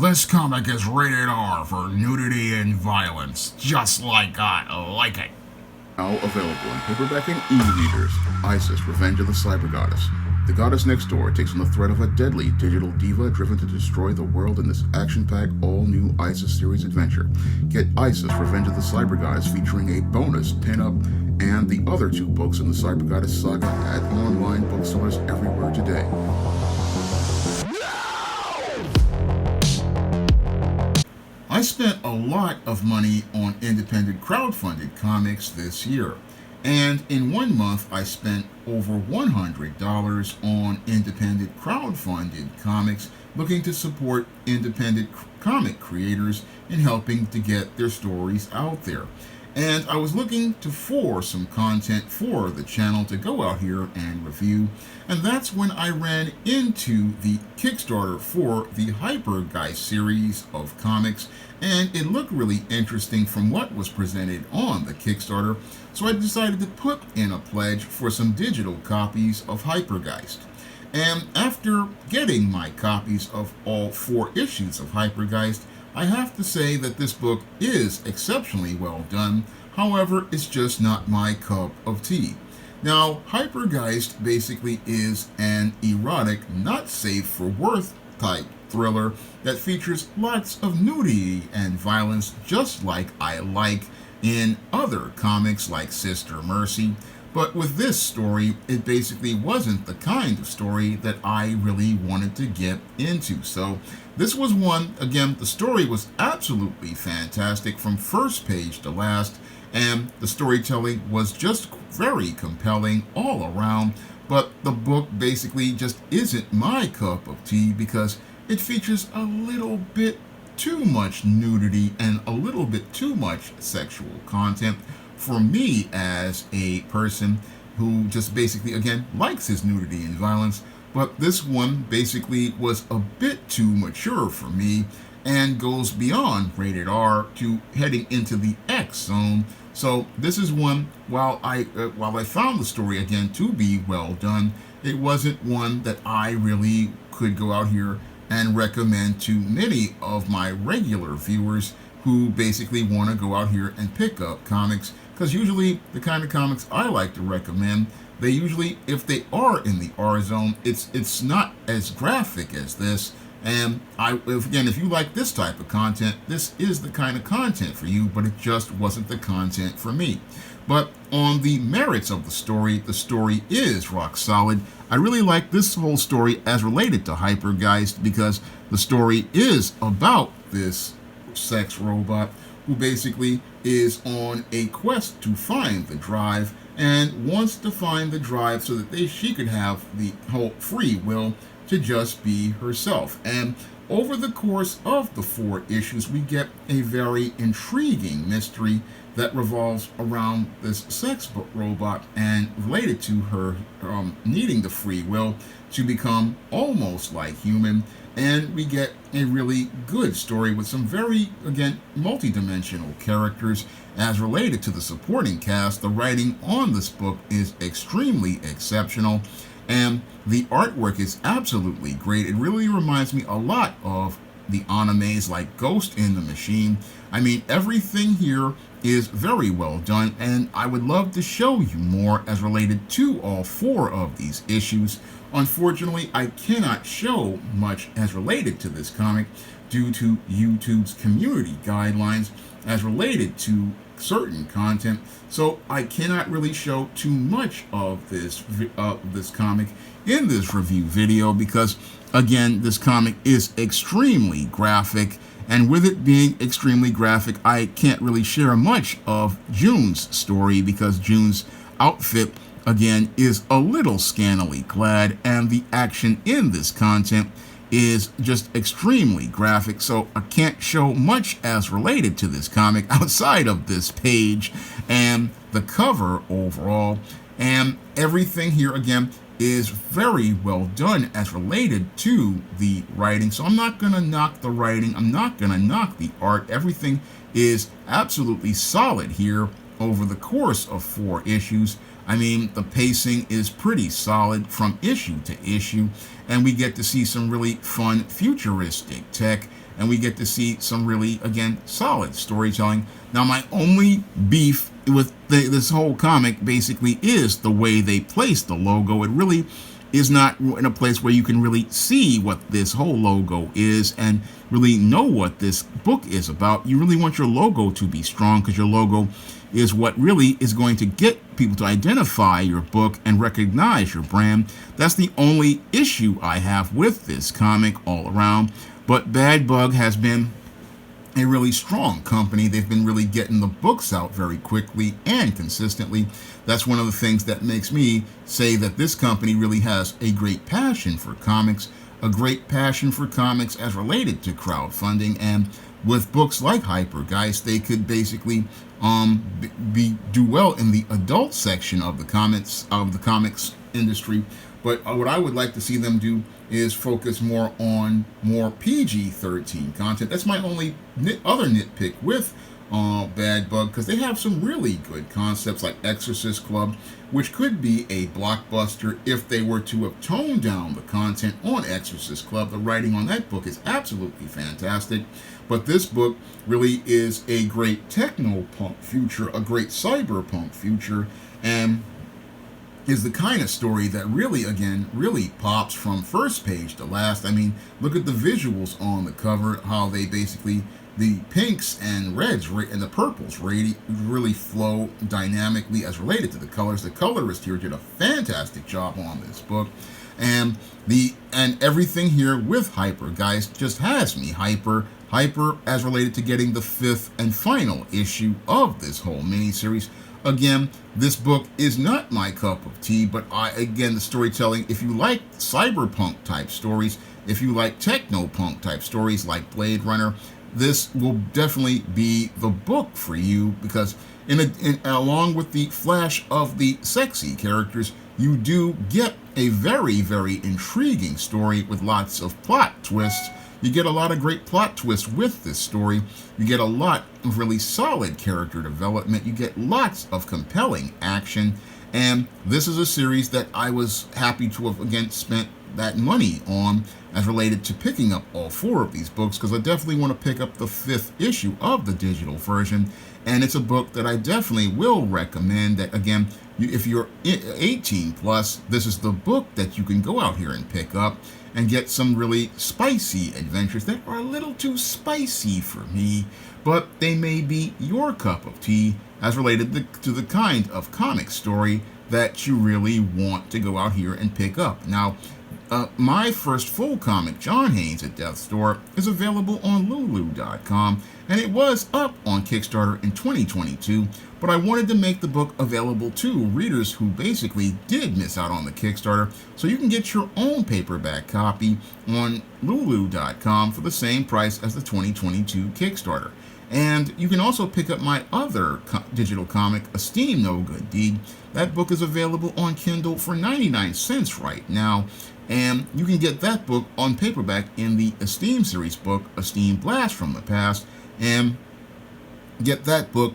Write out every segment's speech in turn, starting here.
This comic is rated R for nudity and violence, just like I like it. Now available in paperback and e-readers, Isis, Revenge of the Cyber Goddess. The goddess next door takes on the threat of a deadly digital diva driven to destroy the world in this action-packed, all-new Isis series adventure. Get Isis, Revenge of the Cyber Goddess featuring a bonus pin-up and the other two books in the Cyber Goddess saga at online bookstores everywhere today. I spent a lot of money on independent crowdfunded comics this year, and in 1 month I spent over $100 on independent crowdfunded comics looking to support independent comic creators in helping to get their stories out there. And I was looking for some content for the channel to go out here and review, and that's when I ran into the Kickstarter for the Hypergeist series of comics, and it looked really interesting from what was presented on the Kickstarter, so I decided to put in a pledge for some digital copies of Hypergeist. And after getting my copies of all 4 issues of Hypergeist, I have to say that this book is exceptionally well done. However, it's just not my cup of tea. Now, Hypergeist basically is an erotic, not safe for work type thriller that features lots of nudity and violence, just like I like in other comics like Sister Mercy. But with this story, it basically wasn't the kind of story that I really wanted to get into. So this was one, again, the story was absolutely fantastic from first page to last, and the storytelling was just very compelling all around. But the book basically just isn't my cup of tea because it features a little bit too much nudity and a little bit too much sexual content for me as a person who just basically, again, likes his nudity and violence. But this one basically was a bit too mature for me and goes beyond rated R to heading into the X zone. So this is one, while I found the story again to be well done, it wasn't one that I really could go out here and recommend to many of my regular viewers who basically want to go out here and pick up comics, because usually the kind of comics I like to recommend, they usually, if they are in the R zone, it's not as graphic as this. And if you like this type of content, this is the kind of content for you, but it just wasn't the content for me. But on the merits of the story is rock solid. I really like this whole story as related to Hypergeist because the story is about this sex robot who basically is on a quest to find the drive and wants to find the drive so that she could have the whole free will to just be herself. And over the course of the 4 issues, we get a very intriguing mystery that revolves around this sex robot and related to her needing the free will to become almost like human. And we get a really good story with some very, again, multi-dimensional characters. As related to the supporting cast, the writing on this book is extremely exceptional, and the artwork is absolutely great. It really reminds me a lot of the animes like Ghost in the Machine. I mean, everything here is very well done, and I would love to show you more as related to all 4 of these issues. Unfortunately, I cannot show much as related to this comic due to YouTube's community guidelines as related to certain content, so I cannot really show too much of this comic in this review video because, again, this comic is extremely graphic, and with it being extremely graphic, I can't really share much of June's story because June's outfit, again, is a little scantily clad, and the action in this content is just extremely graphic, so I can't show much as related to this comic outside of this page and the cover overall. And everything here, again, is very well done as related to the writing. So I'm not going to knock the writing. I'm not going to knock the art. Everything is absolutely solid here over the course of 4 issues. I mean, the pacing is pretty solid from issue to issue, and we get to see some really fun futuristic tech and we get to see some really, again, solid storytelling. Now, my only beef with this whole comic basically is the way they place the logo. It really is not in a place where you can really see what this whole logo is and really know what this book is about. You really want your logo to be strong, because your logo is what really is going to get people to identify your book and recognize your brand. That's the only issue I have with this comic all around. But Bad Bug has been a really strong company. They've been really getting the books out very quickly and consistently. That's one of the things that makes me say that this company really has a great passion for comics, a great passion for comics as related to crowdfunding. And with books like Hypergeist, they could basically do well in the adult section of the comics industry. But what I would like to see them do is focus more on more PG-13 content. That's my only other nitpick with Bad Bug, because they have some really good concepts like Exorcist Club, which could be a blockbuster if they were to have toned down the content on Exorcist Club. The writing on that book is absolutely fantastic. But this book really is a great techno-punk future, a great cyberpunk future, and is the kind of story that really pops from first page to last. I mean, look at the visuals on the cover, how they basically, the pinks and reds and the purples really flow dynamically as related to the colors. The colorist here did a fantastic job on this book. And everything here with Hypergeist just has me hyper as related to getting the 5th and final issue of this whole miniseries. Again, this book is not my cup of tea, but the storytelling, if you like cyberpunk type stories, if you like techno-punk type stories like Blade Runner, this will definitely be the book for you, because along with the flash of the sexy characters, you do get a very, very intriguing story with lots of plot twists. You get a lot of great plot twists with this story. You get a lot of really solid character development. You get lots of compelling action. And this is a series that I was happy to have, again, spent that money on as related to picking up all 4 of these books, because I definitely want to pick up the 5th issue of the digital version. And it's a book that I definitely will recommend that, again, if you're 18 plus, this is the book that you can go out here and pick up and get some really spicy adventures that are a little too spicy for me, but they may be your cup of tea as related to the kind of comic story that you really want to go out here and pick up. Now, my first full comic, John Haynes at Death's Door, is available on Lulu.com, and it was up on Kickstarter in 2022, but I wanted to make the book available to readers who basically did miss out on the Kickstarter, so you can get your own paperback copy on Lulu.com for the same price as the 2022 Kickstarter. And you can also pick up my other digital comic, Esteem No Good Deed. That book is available on Kindle for 99 cents right now. And you can get that book on paperback in the Esteem series book, Esteem Blast from the Past, and get that book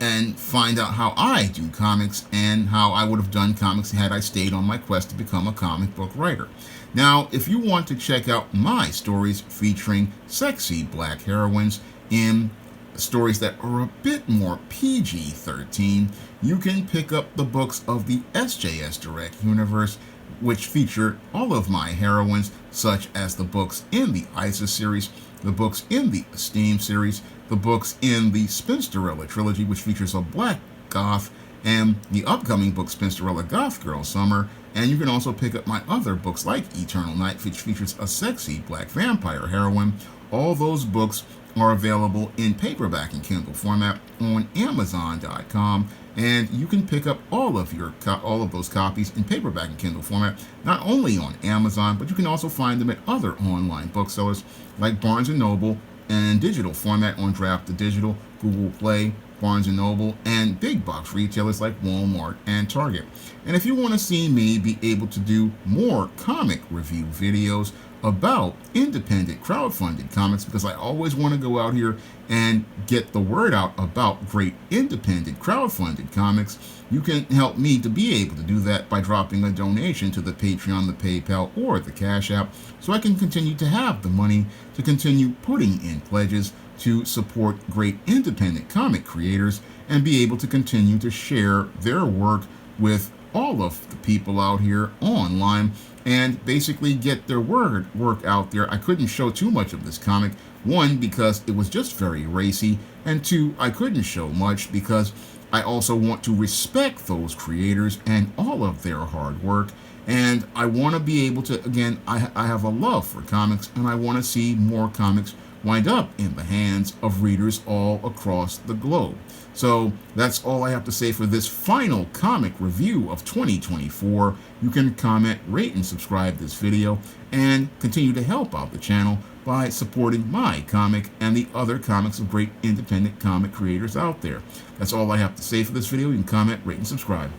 and find out how I do comics and how I would have done comics had I stayed on my quest to become a comic book writer. Now, if you want to check out my stories featuring sexy black heroines in stories that are a bit more PG-13, you can pick up the books of the SJS Direct universe, which feature all of my heroines, such as the books in the ISIS series, the books in the Esteem series, the books in the Spinsterella trilogy, which features a black goth, and the upcoming book Spinsterella Goth Girl Summer. And you can also pick up my other books like Eternal Night, which features a sexy black vampire heroine. All those books are available in paperback and Kindle format on Amazon.com, and you can pick up all of those copies in paperback and Kindle format not only on Amazon, but you can also find them at other online booksellers like Barnes & Noble, and digital format on Draft to Digital, Google Play, Barnes & Noble, and big box retailers like Walmart and Target. And if you want to see me be able to do more comic review videos, about independent crowdfunded comics, because I always want to go out here and get the word out about great independent crowdfunded comics, you can help me to be able to do that by dropping a donation to the Patreon, the PayPal, or the Cash App, so I can continue to have the money to continue putting in pledges to support great independent comic creators and be able to continue to share their work with all of the people out here online and basically get their work out there. I couldn't show too much of this comic. One, because it was just very racy, and two, I couldn't show much because I also want to respect those creators and all of their hard work. And I want to be able to, again, I have a love for comics, and I want to see more comics wind up in the hands of readers all across the globe. So that's all I have to say for this final comic review of 2024. You can comment, rate, and subscribe this video, and continue to help out the channel by supporting my comic and the other comics of great independent comic creators out there. That's all I have to say for this video. You can comment, rate, and subscribe.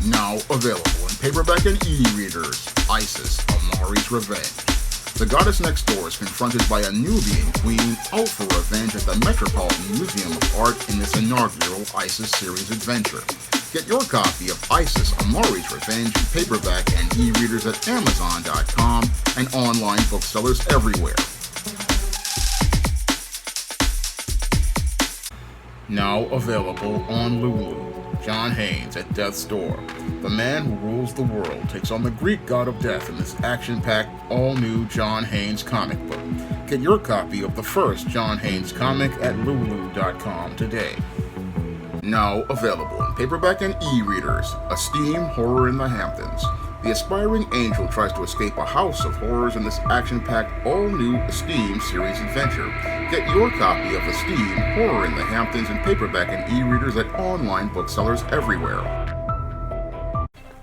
Now available in paperback and e-readers, Isis, Amari's Revenge. The goddess next door is confronted by a Nubian queen out for revenge at the Metropolitan Museum of Art in this inaugural Isis series adventure. Get your copy of Isis, Amari's Revenge in paperback and e-readers at Amazon.com and online booksellers everywhere. Now available on Lulu, John Haynes at Death's Door. The man who rules the world takes on the Greek god of death in this action-packed, all-new John Haynes comic book. Get your copy of the first John Haynes comic at Lulu.com today. Now available in paperback and e-readers, Esteem Horror in the Hamptons. The aspiring angel tries to escape a house of horrors in this action-packed, all-new Esteem series adventure. Get your copy of Esteem Horror in the Hamptons in paperback and e-readers at online booksellers everywhere.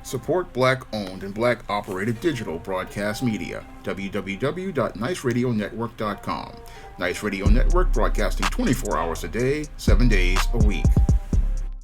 Support Black-owned and Black-operated digital broadcast media. www.niceradionetwork.com. Nice Radio Network, broadcasting 24 hours a day, 7 days a week.